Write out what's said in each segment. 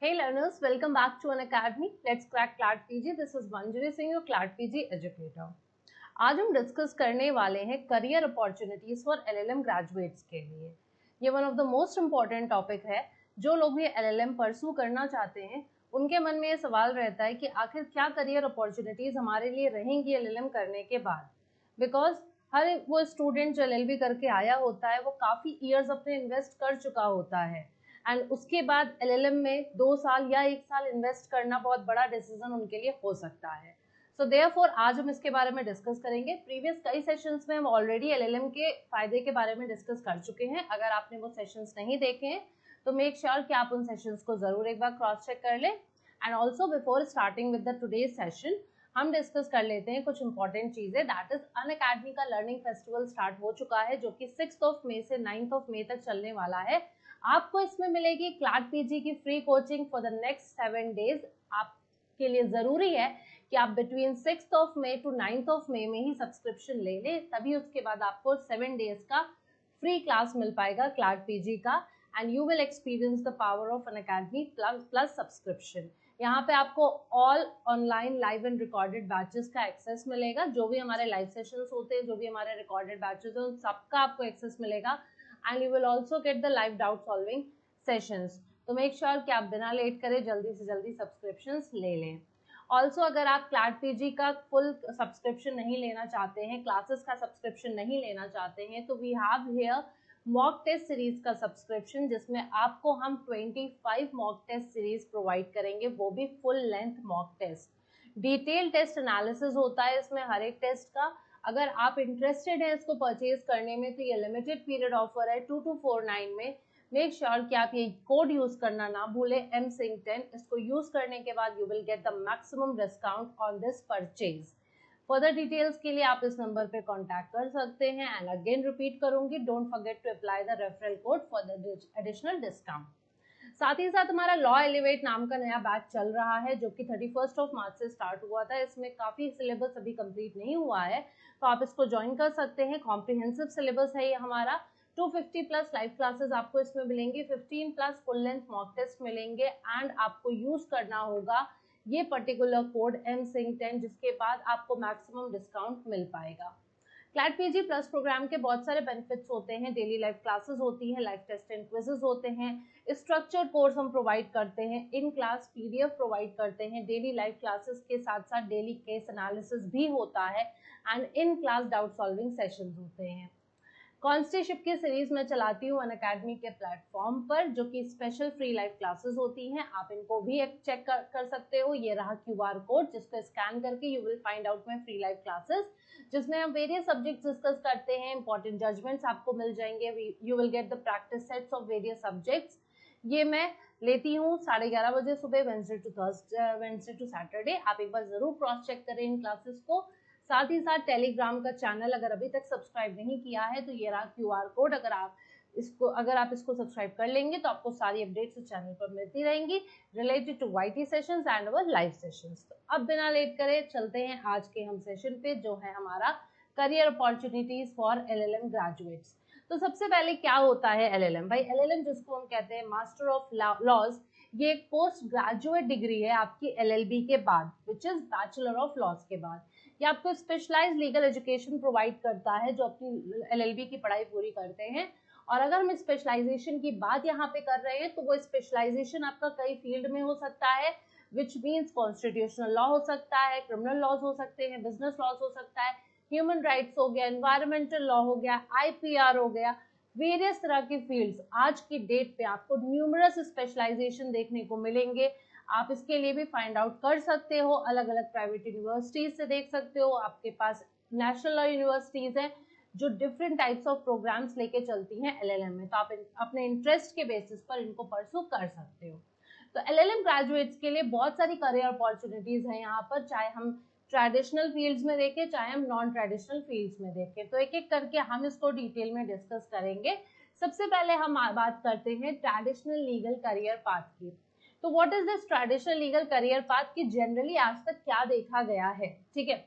Hey learners, welcome back to Unacademy. Let's crack CLAT PG. This is Manjari Singh, your CLAT PG educator. आज हम discuss करने वाले हैं career opportunities for LLM graduates के लिए। ये one of the most important topic है। जो लोग भी एलएलएम परस्यू करना चाहते हैं उनके मन में ये सवाल रहता है कि आखिर क्या करियर अपॉर्चुनिटीज हमारे लिए रहेंगी एलएलएम करने के बाद। बिकॉज हर वो स्टूडेंट जो एलएलबी करके आया होता है वो काफ़ी ईयर्स अपने इन्वेस्ट कर चुका होता है एंड उसके बाद एलएलएम में 2 साल या 1 साल इन्वेस्ट करना बहुत बड़ा डिसीजन उनके लिए हो सकता है। सो देयरफॉर आज हम इसके बारे में डिस्कस करेंगे। प्रीवियस कई सेशंस में हम ऑलरेडी एलएलएम के फायदे के बारे में डिस्कस कर चुके हैं। अगर आपने वो सेशंस नहीं देखे हैं तो मेक श्योर कि आप उन सेशंस को जरूर एक बार क्रॉस चेक कर लें। And also before starting with the today's session हम डिस्कस कर लेते हैं कुछ इंपॉर्टेंट चीजें। दैट इज अनअकैडमी का लर्निंग फेस्टिवल स्टार्ट हो चुका है जो कि 6 मई से 9 मई तक चलने वाला है। आपको इसमें मिलेगी क्लैट पीजी की free coaching for the next 7 days. आपके लिए जरूरी है कि आप बिटवीन 6 मई टू 9 मई में ही सब्सक्रिप्शन ले लें, तभी उसके बाद आपको 7 डेज का फ्री क्लास मिल पाएगा क्लैट पीजी का and you will experience the power of Unacademy plus subscription. यहाँ पे आपको all online live and recorded batches का एक्सेस मिलेगा। जो भी हमारे लाइव सेशंस होते हैं, जो भी हमारे रिकॉर्डेड बैचेस हैं, उन सबका आपको एक्सेस मिलेगा and you will also get the live doubt solving sessions. तो मेक श्योर कि आप बिना लेट करे जल्दी से जल्दी सब्सक्रिप्शंस ले लें। ऑल्सो अगर आप क्लैट पीजी का फुल सब्सक्रिप्शन नहीं लेना चाहते हैं, क्लासेस का सब्सक्रिप्शन नहीं लेना चाहते हैं, तो we have here mock test series का सब्सक्रिप्शन जिसमें आपको हम 25 मॉक टेस्ट सीरीज प्रोवाइड करेंगे, वो भी full length mock test. Detail test analysis होता है इसमें हर एक टेस्ट का। अगर आप इंटरेस्टेड हैं इसको परचेज करने में तो ये लिमिटेड पीरियड ऑफर है 2249 में। मेक श्योर कि आप ये कोड यूज करना ना भूलें MSING10। इसको यूज करने के बाद you will get the maximum discount on this purchase. Further details के लिए आप इस नंबर पे कांटेक्ट कर सकते हैं एंड अगेन रिपीट करूंगी, don't forget to apply the referral code for the additional discount. साथ ही साथ हमारा लॉ एलिवेट नाम का नया बैच चल रहा है जो कि 31 मार्च से स्टार्ट हुआ था। इसमें काफ़ी सिलेबस अभी कंप्लीट नहीं हुआ है तो आप इसको ज्वाइन कर सकते हैं। कॉम्प्रिहेंसिव सिलेबस है ये हमारा। 250 प्लस लाइव क्लासेस आपको इसमें मिलेंगी, 15 plus full length mock test मिलेंगे एंड आपको यूज करना होगा ये पर्टिकुलर कोड MSING10 जिसके बाद आपको मैक्सिमम डिस्काउंट मिल पाएगा। क्लैट पीजी प्लस प्रोग्राम के बहुत सारे बेनिफिट्स होते हैं। डेली लाइव क्लासेस होती हैं, लाइव टेस्ट एंड क्विजेस होते हैं, स्ट्रक्चर्ड कोर्स हम प्रोवाइड करते हैं, इन क्लास PDF प्रोवाइड करते हैं, डेली लाइव क्लासेस के साथ साथ डेली केस एनालिसिस भी होता है and in class doubt solving sessions होते हैं। कॉन्स्टेशिप की सीरीज में चलाती हूँ अनअकैडमी के प्लेटफॉर्म पर जो कि स्पेशल फ्री लाइव क्लासेस होती हैं। आप इनको भी चेक कर सकते हो। ये रहा QR कोड जिसको स्कैन करके you will find out my free live classes जिसमें हम वेरियस सब्जेक्ट्स डिस्कस करते हैं। इंपॉर्टेंट जजमेंट्स आपको मिल जाएंगे। You will get the practice sets of various subjects. ये मैं लेती हूँ 11:30 बजे सुबह, वेडनेसडे टू सैटरडे। आप एक बार जरूर क्रॉस चेक करें इन क्लासेस को। साथ ही साथ टेलीग्राम का चैनल अगर अभी तक सब्सक्राइब नहीं किया है तो ये रहा QR कोड। अगर आप इसको सब्सक्राइब कर लेंगे तो आपको सारी अपडेट्स इस चैनल पर मिलती रहेंगी related to YT sessions and our live sessions. तो अब बिना लेट करे चलते हैं आज के हम सेशन पे जो है हमारा career opportunities for LLM graduates. तो सबसे पहले क्या होता है LLM? भाई LLM जिसको हम कहते हैं मास्टर ऑफ लॉज, ये एक पोस्ट ग्रेजुएट डिग्री है आपकी LLB के बाद, which is bachelor of laws के बाद। ये आपको स्पेशलाइज्ड लीगल एजुकेशन प्रोवाइड करता है जो अपनी LLB की पढ़ाई पूरी करते हैं। और अगर हम स्पेशलाइजेशन की बात यहाँ पे कर रहे हैं तो वो स्पेशलाइजेशन आपका कई फील्ड में हो सकता है, विच मीन्स कॉन्स्टिट्यूशनल लॉ हो सकता है, क्रिमिनल लॉज हो सकते हैं, बिजनेस लॉज हो सकता है, ह्यूमन राइट्स हो गया, एनवायरमेंटल लॉ हो गया, IPR हो गया, वेरियस तरह की फील्ड्स। आज की डेट पे आपको न्यूमरस स्पेशलाइजेशन देखने को मिलेंगे। आप इसके लिए भी फाइंड आउट कर सकते हो, अलग अलग प्राइवेट यूनिवर्सिटीज से देख सकते हो। आपके पास नेशनल लॉ यूनिवर्सिटीज हैं जो डिफरेंट टाइप्स ऑफ प्रोग्राम्स लेके चलती हैं LLM में, तो आप अपने इंटरेस्ट के बेसिस पर इनको परस्यू कर सकते हो। तो LLM ग्रेजुएट्स के लिए बहुत सारी करियर अपॉर्चुनिटीज हैं यहाँ पर, चाहे हम ट्रेडिशनल फील्ड्स में देखें चाहे हम नॉन ट्रेडिशनल फील्ड्स में देखें। तो एक एक करके हम इसको डिटेल में डिस्कस करेंगे। सबसे पहले हम बात करते हैं ट्रेडिशनल लीगल करियर पाथ की। तो what is this traditional legal career path की जनरली आज तक क्या देखा गया है, ठीक है,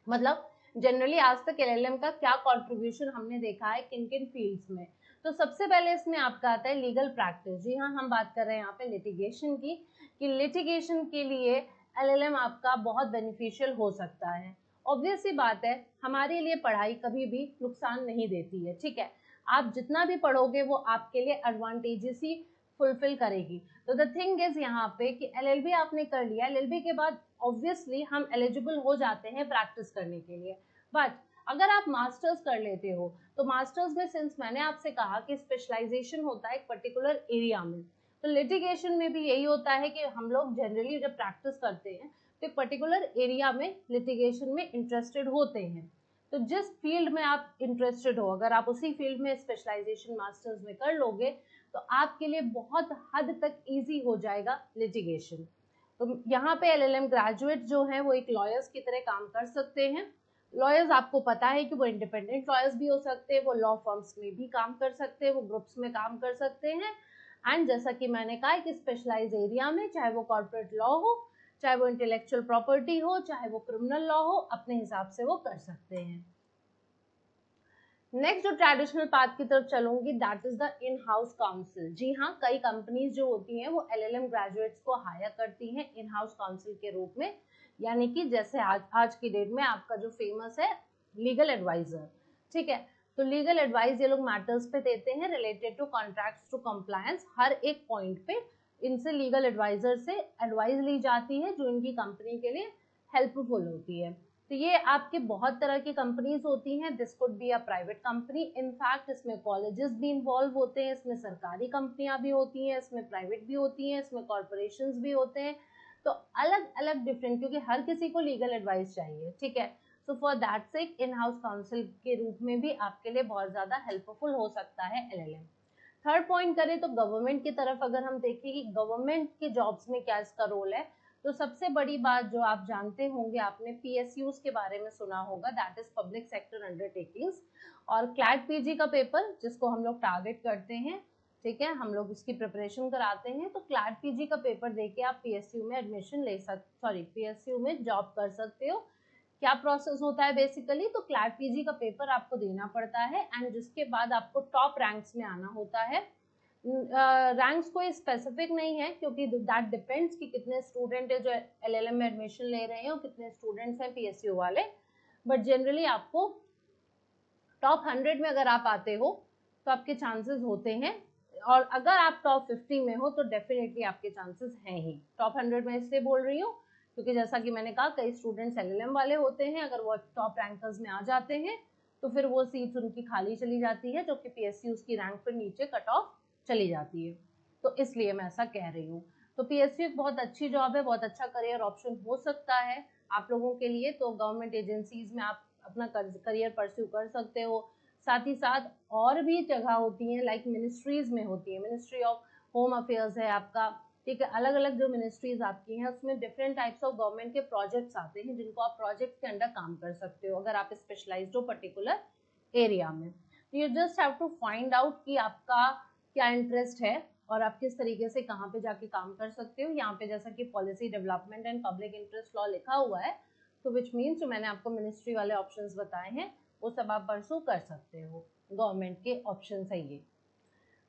मतलब जनरली आज तक LLM का क्या कंट्रीब्यूशन हमने देखा है किन किन फील्ड्स में। तो सबसे पहले इसमें आपका आता है लीगल प्रैक्टिस। जी हाँ, हम बात कर रहे हैं यहाँ पे लिटिगेशन की, कि लिटिगेशन के लिए LLM आपका बहुत बेनिफिशियल हो सकता है। ऑब्वियस सी बात है, हमारे लिए पढ़ाई कभी भी नुकसान नहीं देती है, ठीक है। आप जितना भी पढ़ोगे वो आपके लिए एडवांटेजेस ही फुलफिल करेगी। तो द थिंग इज यहाँ पे कि LLB आपने कर लिया, LLB के बाद ऑब्वियसली हम एलिजिबल हो जाते हैं प्रैक्टिस करने के लिए। बट अगर आप मास्टर्स कर लेते हो तो मास्टर्स में सिंस मैंने आपसे कहा कि स्पेशलाइजेशन होता है एक पर्टिकुलर एरिया में, तो लिटिगेशन में भी यही होता है कि हम लोग जनरली जब प्रैक्टिस करते हैं तो एक पर्टिकुलर एरिया में लिटिगेशन में इंटरेस्टेड होते हैं। तो जिस फील्ड में आप इंटरेस्टेड हो, अगर आप उसी फील्ड में स्पेशलाइजेशन मास्टर्स में कर लोगे तो आपके लिए बहुत हद तक ईजी हो जाएगा लिटिगेशन। तो यहाँ पे LLM ग्रेजुएट जो है वो एक लॉयर्स की तरह काम कर सकते हैं। लॉयर्स आपको पता है कि वो इंडिपेंडेंट लॉयर्स भी हो सकते हैं, वो लॉ फर्म्स में भी काम कर सकते हैं, वो ग्रुप्स में काम कर सकते हैं। एंड जैसा कि मैंने कहा कि स्पेशलाइज एरिया में, चाहे वो कॉर्पोरेट लॉ हो, चाहे वो इंटेलेक्चुअल प्रॉपर्टी हो, चाहे वो क्रिमिनल लॉ हो, अपने हिसाब से वो कर सकते हैं। नेक्स्ट जो ट्रेडिशनल पाथ की तरफ चलूंगी, that is the in house counsel. जी हाँ, कई कंपनीज जो होती हैं वो LLM ग्रेजुएट्स को हायर करती हैं इन हाउस काउंसिल के रूप में, यानी कि जैसे आज की डेट में आपका जो फेमस है लीगल एडवाइजर, ठीक है। तो लीगल एडवाइस ये लोग मैटर्स पे देते हैं related to contracts to compliance. हर एक पॉइंट पे इनसे लीगल एडवाइजर से एडवाइस ली जाती है जो इनकी कंपनी के लिए हेल्पफुल होती है। तो ये आपके बहुत तरह की कंपनीज होती हैं, this could be a private company, in fact इसमें कॉलेजेस भी इन्वॉल्व होते हैं, इसमें सरकारी कंपनियां भी होती हैं, इसमें प्राइवेट भी होती हैं, इसमें कॉर्पोरेशंस भी होते हैं। तो अलग अलग डिफरेंट, क्योंकि हर किसी को लीगल एडवाइस चाहिए, ठीक है। So for that sake in house counsel के रूप में भी आपके लिए बहुत ज्यादा हेल्पफुल हो सकता है LLM। थर्ड पॉइंट करें तो गवर्नमेंट की तरफ अगर हम देखें कि गवर्नमेंट की जॉब्स में क्या इसका रोल है, तो सबसे बड़ी बात जो आप जानते होंगे, आपने PSUs के बारे में सुना होगा, that is public sector undertakings. और क्लैट PG का पेपर जिसको हम लोग टारगेट करते हैं, ठीक है, हम लोग उसकी प्रिपरेशन कराते हैं। तो क्लैट PG का पेपर देके आप PSU में एडमिशन ले PSU में जॉब कर सकते हो। क्या प्रोसेस होता है बेसिकली, तो क्लैट PG का पेपर आपको देना पड़ता है एंड जिसके बाद आपको टॉप रैंक्स में आना होता है। रैंक्स कोई स्पेसिफिक नहीं है क्योंकि दैट डिपेंड्स कि कितने स्टूडेंट है जो LLM में एडमिशन ले रहे हैं और कितने स्टूडेंट्स हैं PSU वाले। बट जनरली आपको टॉप 100 में अगर आप आते हो तो आपके चांसेस होते हैं, और अगर आप टॉप 50 में हो तो डेफिनेटली आपके चांसेस हैं ही। टॉप 100 में इसलिए बोल रही हूँ क्योंकि जैसा कि मैंने कहा कई स्टूडेंट्स LLM वाले होते हैं, अगर वो टॉप रैंकर्स में आ जाते हैं तो फिर वो सीट्स उनकी खाली चली जाती है, जो कि PSU की रैंक पर नीचे कट ऑफ चली जाती है। तो इसलिए मैं ऐसा कह रही हूँ। तो PSU एक बहुत अच्छी जॉब है, बहुत अच्छा करियर ऑप्शन हो सकता है आप लोगों के लिए। तो गवर्नमेंट एजेंसीज में आप अपना करियर परस्यू कर सकते हो। साथ ही साथ और भी जगह होती हैं, लाइक मिनिस्ट्रीज में होती है, मिनिस्ट्री ऑफ होम अफेयर्स है आपका, ठीक है। अलग अलग जो मिनिस्ट्रीज आपकी हैं उसमें डिफरेंट टाइप्स ऑफ गवर्नमेंट के प्रोजेक्ट्स आते हैं जिनको आप प्रोजेक्ट के अंडर काम कर सकते हो अगर आप स्पेशलाइज्ड हो पर्टिकुलर एरिया में। You just have to find out कि आपका क्या इंटरेस्ट है और आप किस तरीके से कहाँ पे जाके काम कर सकते हो। यहाँ पे जैसा कि policy development and public interest law लिखा हुआ है, तो विच मीन्स जो मैंने आपको मिनिस्ट्री वाले ऑप्शंस बताए हैं वो सब आप परसू कर सकते हो, गवर्नमेंट के ऑप्शन है ये।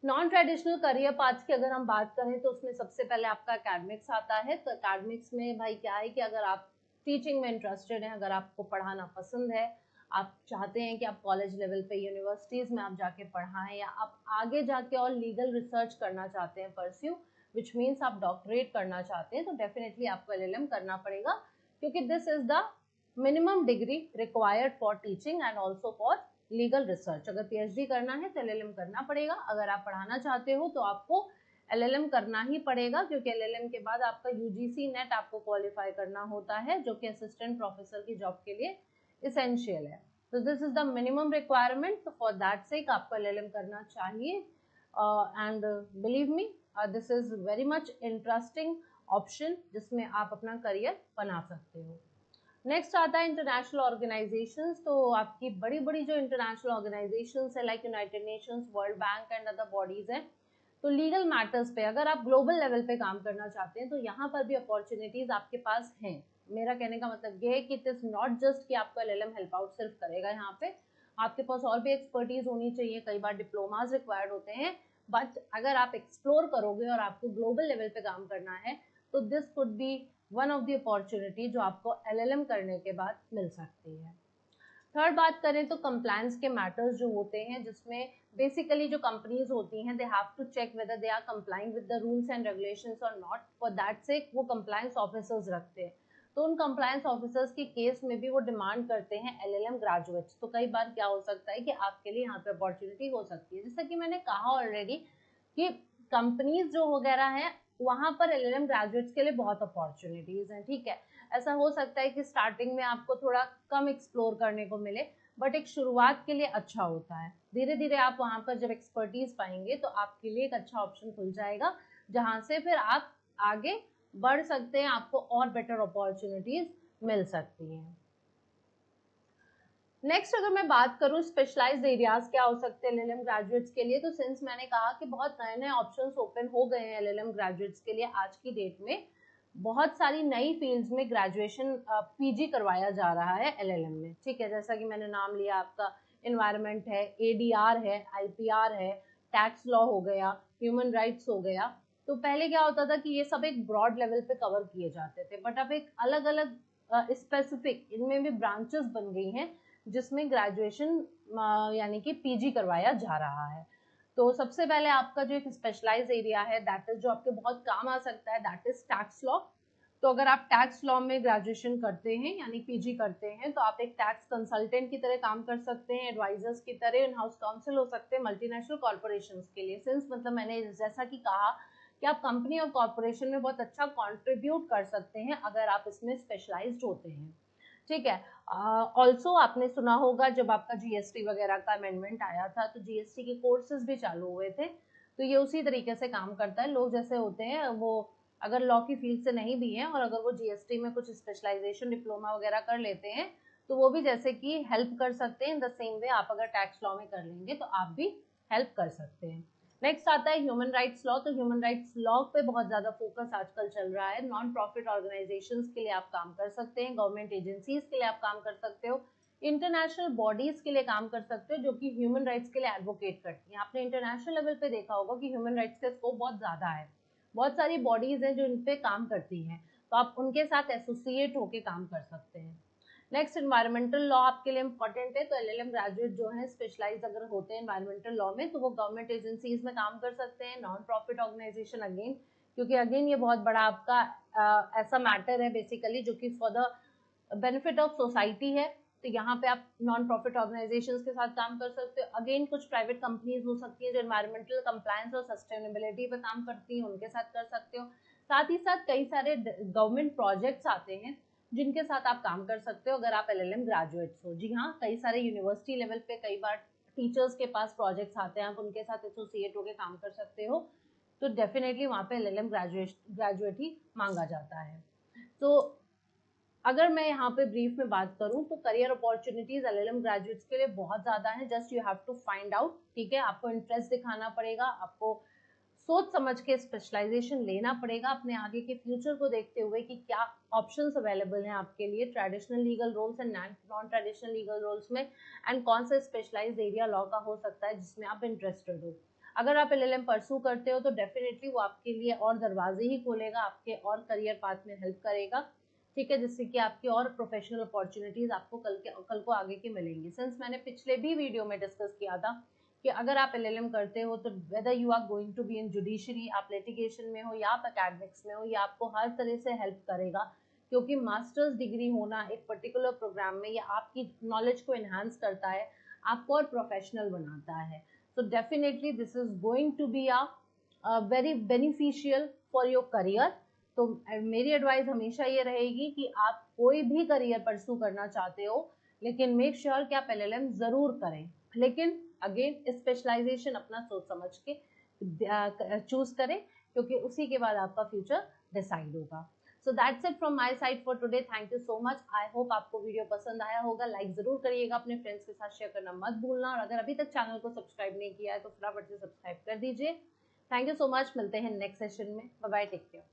नॉन ट्रेडिशनल करियर पाथ की अगर हम बात करें तो उसमें सबसे पहले आपका एकेडमिक्स आता है। तो एकेडमिक्स में भाई क्या है कि अगर आप टीचिंग में इंटरेस्टेड हैं, अगर आपको पढ़ाना पसंद है, आप चाहते हैं कि आप कॉलेज लेवल पे यूनिवर्सिटीज़ में आप जाके पढ़ाएं, या आप आगे जाके और लीगल रिसर्च करना चाहते हैं परस्यू, विच मीन्स आप डॉक्टरेट करना चाहते हैं, तो डेफिनेटली आपको LLM करना पड़ेगा क्योंकि this is the minimum degree required for teaching and also for legal research. अगर PhD करना है तो LLM करना पड़ेगा, अगर आप पढ़ाना चाहते हो तो आपको LLM करना ही पड़ेगा क्योंकि LLM के बाद आपका UGC नेट आपको क्वालिफाई करना होता है जो कि असिस्टेंट प्रोफेसर की जॉब के लिए इसेंशियल है। तो this is the minimum requirement, तो फॉर दैट सेक आपको LLM करना चाहिए। And believe me this is very much interesting option जिसमें आप अपना करियर बना सकते हो। नेक्स्ट आता है इंटरनेशनल ऑर्गेनाइजेशंस। तो आपकी बड़ी बड़ी जो इंटरनेशनल ऑर्गेनाइजेशंस है like United Nations, world bank and other bodies हैं, तो लीगल मैटर्स पे अगर आप ग्लोबल लेवल पे काम करना चाहते हैं तो यहाँ पर भी अपॉर्चुनिटीज आपके पास हैं। मेरा कहने का मतलब ये है कि इट इज नॉट जस्ट कि आपको LLM हेल्प आउट सिर्फ करेगा यहाँ पे, आपके पास और भी एक्सपर्टीज होनी चाहिए, कई बार डिप्लोमाज रिक्वायर्ड होते हैं, बट अगर आप एक्सप्लोर करोगे और आपको ग्लोबल लेवल पे काम करना है तो this could be one of the opportunity जो आपको एलएलएम करने के बाद मिल सकती है। थर्ड बात करें तो कंप्लायंस के मैटर्स जो होते हैं, जिसमें बेसिकली जो कंपनीज होती हैं they have to check whether they are complying with the rules and regulations और नॉट, फॉर दैट सेक वो कंप्लायंस ऑफिसर्स रखते हैं। तो उन कंप्लायंस ऑफिसर्स के केस में भी वो डिमांड करते हैं एलएलएम ग्रेजुएट्स। तो कई बार क्या हो सकता है कि आपके लिए यहाँ पे अपॉर्चुनिटी हो सकती है, जैसा कि मैंने कहा ऑलरेडी कि कंपनीज जो वगैरह हैं वहां पर एलएलएम ग्रेजुएट्स के लिए बहुत अपॉर्चुनिटीज हैं, ठीक है। ऐसा हो सकता है कि स्टार्टिंग में आपको थोड़ा कम एक्सप्लोर करने को मिले, बट एक शुरुआत के लिए अच्छा होता है। धीरे धीरे आप वहां पर जब एक्सपर्टीज पाएंगे तो आपके लिए एक अच्छा ऑप्शन खुल जाएगा, जहां से फिर आप आगे बढ़ सकते हैं, आपको और बेटर अपॉर्चुनिटीज मिल सकती हैं। नेक्स्ट अगर मैं बात करूं स्पेशलाइज्ड एरियाज क्या हो सकते हैं एलएलएम ग्रेजुएट्स के लिए, तो सिंस मैंने कहा कि बहुत नए नए ऑप्शंस ओपन हो गए हैं एलएलएम ग्रेजुएट्स के लिए आज की डेट में, बहुत सारी नई फील्ड्स में ग्रेजुएशन पीजी करवाया जा रहा है एलएलएम में, ठीक है। जैसा कि मैंने नाम लिया आपका एनवायरनमेंट है, एडीआर है, आईपीआर है, टैक्स लॉ हो गया, ह्यूमन राइट्स हो गया। तो पहले क्या होता था कि ये सब एक ब्रॉड लेवल पे कवर किए जाते थे, बट अब एक अलग अलग स्पेसिफिक इनमें भी ब्रांचेस बन गई हैं जिसमें ग्रेजुएशन यानी कि पीजी करवाया जा रहा है। तो सबसे पहले आपका जो एक स्पेशलाइज एरिया है दैट इज जो आपके बहुत काम आ सकता है दैट इज टैक्स लॉ। तो अगर आप टैक्स लॉ में ग्रेजुएशन करते हैं यानी पीजी करते हैं तो आप एक टैक्स कंसल्टेंट की तरह काम कर सकते हैं, एडवाइजर्स की तरह, इन हाउस काउंसिल हो सकते हैं मल्टीनेशनल कॉर्पोरेशंस के लिए। सिंस मतलब मैंने जैसा कि कहा कि आप कंपनी और कॉर्पोरेशन में बहुत अच्छा कंट्रीब्यूट कर सकते हैं अगर आप इसमें स्पेशलाइज्ड होते हैं, ठीक है। ऑल्सो आपने सुना होगा जब आपका जीएसटी वगैरह का अमेंडमेंट आया था तो जीएसटी के कोर्सेज भी चालू हुए थे, तो ये उसी तरीके से काम करता है। लोग जैसे होते हैं वो अगर लॉ की फील्ड से नहीं भी हैं और अगर वो जीएसटी में कुछ स्पेशलाइजेशन डिप्लोमा वगैरह कर लेते हैं तो वो भी जैसे कि हेल्प कर सकते हैं। इन द सेम वे आप अगर टैक्स लॉ में कर लेंगे तो आप भी हेल्प कर सकते हैं। नेक्स्ट आता है ह्यूमन राइट्स लॉ। तो ह्यूमन राइट्स लॉ पे बहुत ज़्यादा फोकस आजकल चल रहा है। नॉन प्रॉफिट ऑर्गेनाइजेशंस के लिए आप काम कर सकते हैं, गवर्नमेंट एजेंसीज के लिए आप काम कर सकते हो, इंटरनेशनल बॉडीज के लिए काम कर सकते हो जो कि ह्यूमन राइट्स के लिए एडवोकेट करती हैं। आपने इंटरनेशनल लेवल पे देखा होगा कि ह्यूमन राइट्स का स्कोप बहुत ज़्यादा है, बहुत सारी बॉडीज हैं जो इन पे काम करती हैं, तो आप उनके साथ एसोसिएट होकर काम कर सकते हैं। नेक्स्ट एनवायरमेंटल लॉ आपके लिए इंपॉर्टेंट है। तो एलएलएम ग्रेजुएट जो है स्पेशलाइज अगर होते हैं एनवायरमेंटल लॉ में तो वो गवर्नमेंट एजेंसीज में काम कर सकते हैं, नॉन प्रॉफिट ऑर्गेनाइजेशन अगेन, क्योंकि अगेन ये बहुत बड़ा आपका ऐसा मैटर है बेसिकली जो कि for the benefit of society है। तो यहाँ पे आप नॉन प्रॉफिट ऑर्गेनाइजेशंस के साथ काम कर सकते हो। अगेन कुछ प्राइवेट कंपनीज हो सकती है जो एनवायरमेंटल कंप्लायंस और सस्टेनेबिलिटी पे काम करती हैं, उनके साथ कर सकते हो। साथ ही साथ कई सारे गवर्नमेंट प्रोजेक्ट्स आते हैं जिनके साथ आप काम कर सकते हो अगर आप एलएलएम ग्रेजुएट्स हो। जी हाँ, कई सारे यूनिवर्सिटी लेवल पे कई बार टीचर्स के पास प्रोजेक्ट्स आते हैं, आप उनके साथ एसोसिएट होकर काम कर सकते हो। तो डेफिनेटली वहाँ पे एलएलएम ग्रेजुएट ही मांगा जाता है। तो अगर मैं यहाँ पे ब्रीफ में बात करूँ तो करियर अपॉर्चुनिटीज एलएलएम ग्रेजुएट्स के लिए बहुत ज़्यादा है। Just you have to find out, ठीक है। आपको इंटरेस्ट दिखाना पड़ेगा, आपको सोच समझ के स्पेशलाइजेशन लेना पड़ेगा अपने आगे के फ्यूचर को देखते हुए कि क्या ऑप्शंस अवेलेबल हैं आपके लिए traditional legal roles and non traditional legal roles में, एंड कौन सा स्पेशलाइज्ड एरिया लॉ का हो सकता है जिसमें आप इंटरेस्टेड हो। अगर आप एलएलएम परसू करते हो तो डेफिनेटली वो आपके लिए और दरवाजे ही खोलेगा, आपके और करियर पाथ में हेल्प करेगा, ठीक है, जिससे कि आपकी और प्रोफेशनल अपॉर्चुनिटीज आपको कल को आगे की मिलेंगी। सिंस मैंने पिछले भी वीडियो में डिस्कस किया था कि अगर आप एलएलएम करते हो तो whether you are going to be in judiciary, आप लिटिगेशन में हो या आप एकेडमिक्स में हो, ये आपको हर तरह से हेल्प करेगा, क्योंकि मास्टर्स डिग्री होना एक पर्टिकुलर प्रोग्राम में ये आपकी नॉलेज को एनहांस करता है, आपको और प्रोफेशनल बनाता है। तो definitely this is going to be a very beneficial for your career. तो मेरी एडवाइस हमेशा ये रहेगी कि आप कोई भी करियर परस्यू करना चाहते हो लेकिन मेक श्योर कि आप एलएलएम जरूर करें, लेकिन अगेन स्पेशलाइजेशन अपना सोच समझ के चूज करें, क्योंकि उसी के बाद आपका फ्यूचर डिसाइड होगा। So that's it from my side for today. Thank you so much. I hope आपको वीडियो पसंद आया होगा। लाइक जरूर करिएगा, अपने फ्रेंड्स के साथ शेयर करना मत भूलना, और अगर अभी तक चैनल को सब्सक्राइब नहीं किया है तो फटाफट से सब्सक्राइब कर दीजिए। Thank you so much. मिलते हैं नेक्स्ट सेशन में। Bye bye, take care.